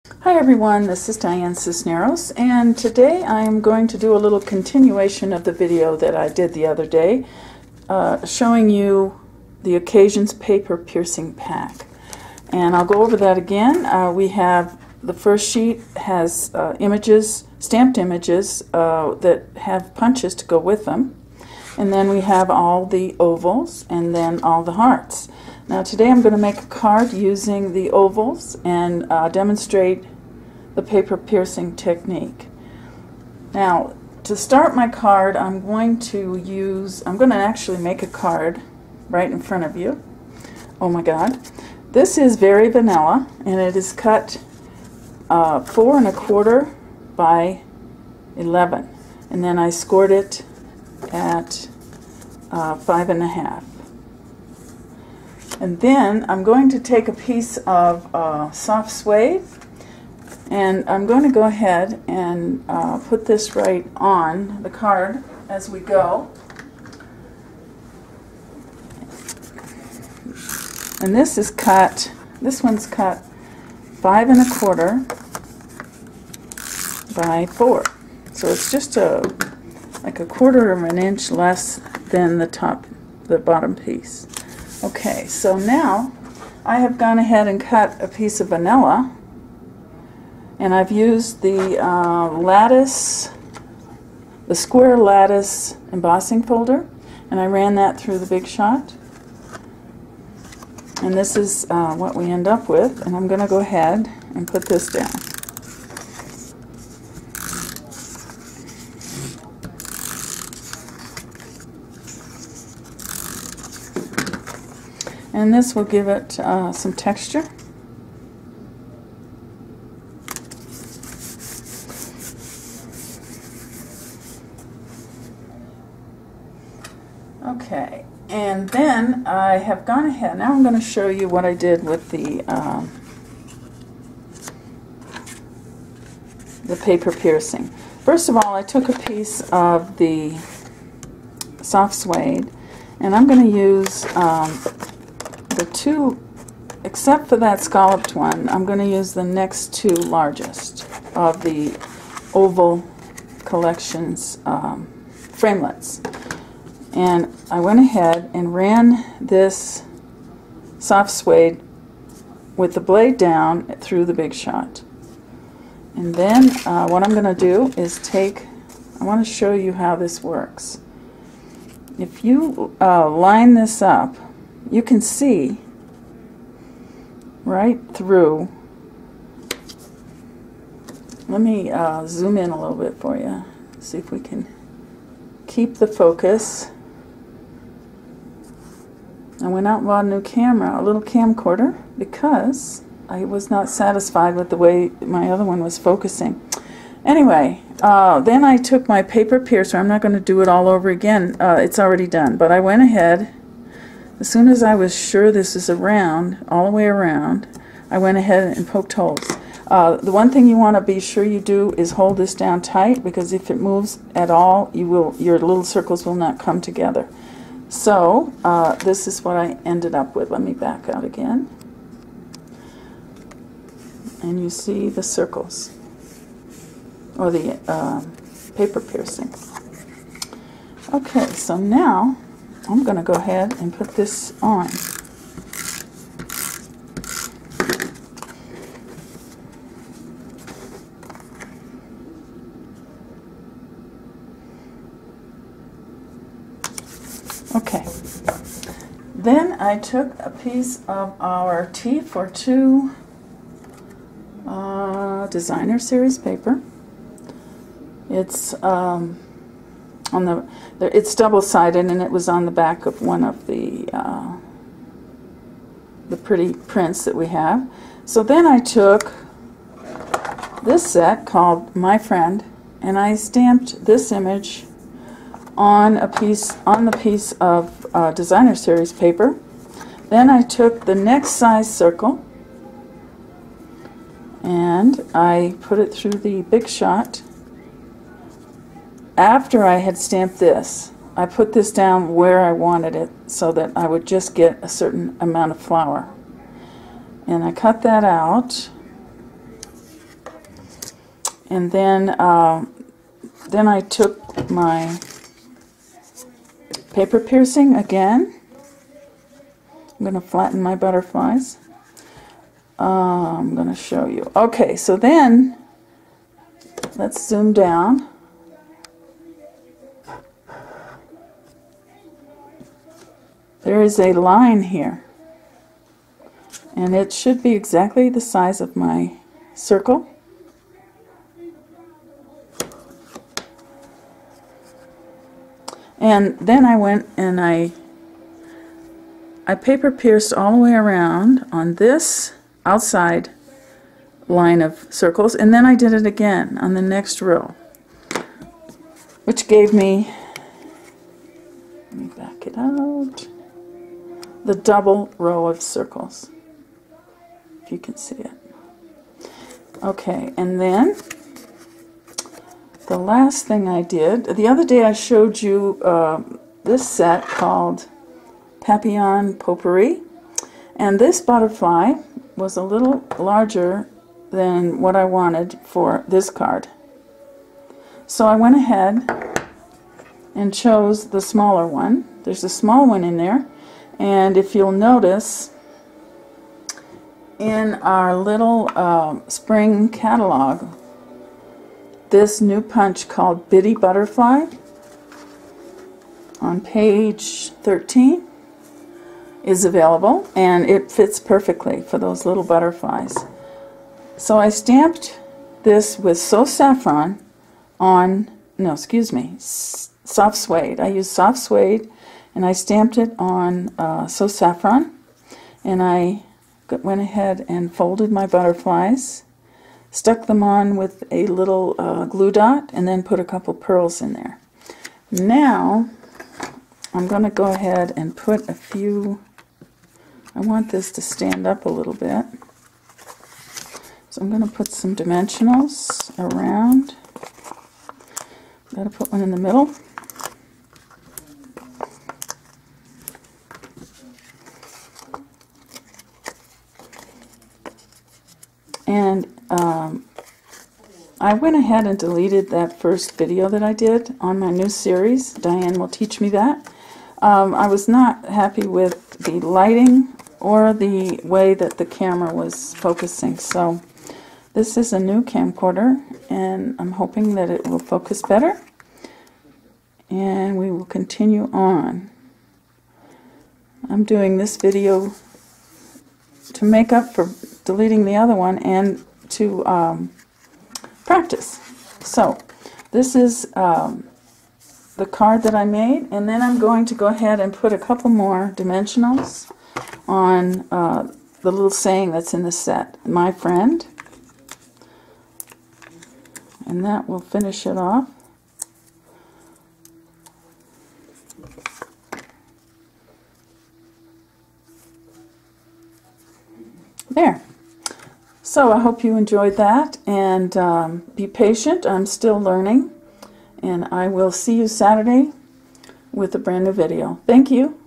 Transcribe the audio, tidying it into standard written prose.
Hi everyone, this is Diane Cisneros, and today I am going to do a little continuation of the video that I did the other day, showing you the Occasions Paper Piercing Pack. And I'll go over that again. We have the first sheet has images, stamped images that have punches to go with them. And then we have all the ovals and then all the hearts. Now today I'm going to make a card using the ovals and demonstrate the paper piercing technique. Now to start my card I'm going to actually make a card right in front of you. Oh my god. This is very vanilla and it is cut 4 1/4 by 11, and then I scored it at 5 1/2. And then I'm going to take a piece of soft suede, and I'm going to go ahead and put this right on the card as we go. And this one's cut 5 1/4 by 4. So it's just like 1/4 of an inch less than the bottom piece. Okay, so now I have gone ahead and cut a piece of vanilla, and I've used the square lattice embossing folder, and I ran that through the Big Shot. And this is what we end up with, and I'm going to go ahead and put this down. And this will give it some texture. Okay, and then I have gone ahead. Now I'm going to show you what I did with the paper piercing. First of all, I took a piece of the soft suede, and I'm going to use the two, except for that scalloped one, I'm going to use the next two largest of the Oval Collections framelits. And I went ahead and ran this soft suede with the blade down through the Big Shot. And then what I'm going to do is I want to show you how this works. If you line this up, you can see right through. Let me zoom in a little bit for you, see if we can keep the focus. I went out and bought a new camera, a little camcorder, because I was not satisfied with the way my other one was focusing. Anyway, then I took my paper piercer. I'm not going to do it all over again. It's already done. But I went ahead, as soon as I was sure this is around, all the way around, I went ahead and poked holes. The one thing you want to be sure you do is hold this down tight, because if it moves at all, your little circles will not come together. So this is what I ended up with. Let me back out again. And you see the circles, or the paper piercing. Okay, so now I'm going to go ahead and put this on. Okay, then I took a piece of our T42 Designer Series paper. It's it's double-sided, and it was on the back of one of the pretty prints that we have. So then I took this set called My Friend, and I stamped this image on the piece of Designer Series paper. Then I took the next size circle and I put it through the Big Shot. After I had stamped this, I put this down where I wanted it so that I would just get a certain amount of flour. And I cut that out. And then I took my paper piercing again. I'm going to flatten my butterflies. I'm going to show you. Okay, so then let's zoom down. There is a line here, and it should be exactly the size of my circle. And then I went and I paper pierced all the way around on this outside line of circles, and then I did it again on the next row, which gave me, let me back it out, the double row of circles, if you can see it. Okay, and then the last thing I did, the other day I showed you this set called Papillon Potpourri, and this butterfly was a little larger than what I wanted for this card. So I went ahead and chose the smaller one. There's a small one in there, and if you'll notice, in our little spring catalog, this new punch called Bitty Butterfly on page 13 is available, and it fits perfectly for those little butterflies. So I stamped this with So Saffron on, no, excuse me, soft suede. I used soft suede, and I stamped it on So Saffron, and I went ahead and folded my butterflies, stuck them on with a little glue dot, and then put a couple pearls in there. Now I'm going to go ahead and put a few, I want this to stand up a little bit, so I'm going to put some dimensionals around. Got to put one in the middle. And I went ahead and deleted that first video that I did on my new series. Diane will teach me that. I was not happy with the lighting or the way that the camera was focusing. So this is a new camcorder, and I'm hoping that it will focus better. And we will continue on. I'm doing this video to make up for deleting the other one and to practice. So this is the card that I made, and then I'm going to go ahead and put a couple more dimensionals on the little saying that's in the set, my friend, and that will finish it off. There. So I hope you enjoyed that, and be patient. I'm still learning, and I will see you Saturday with a brand new video. Thank you.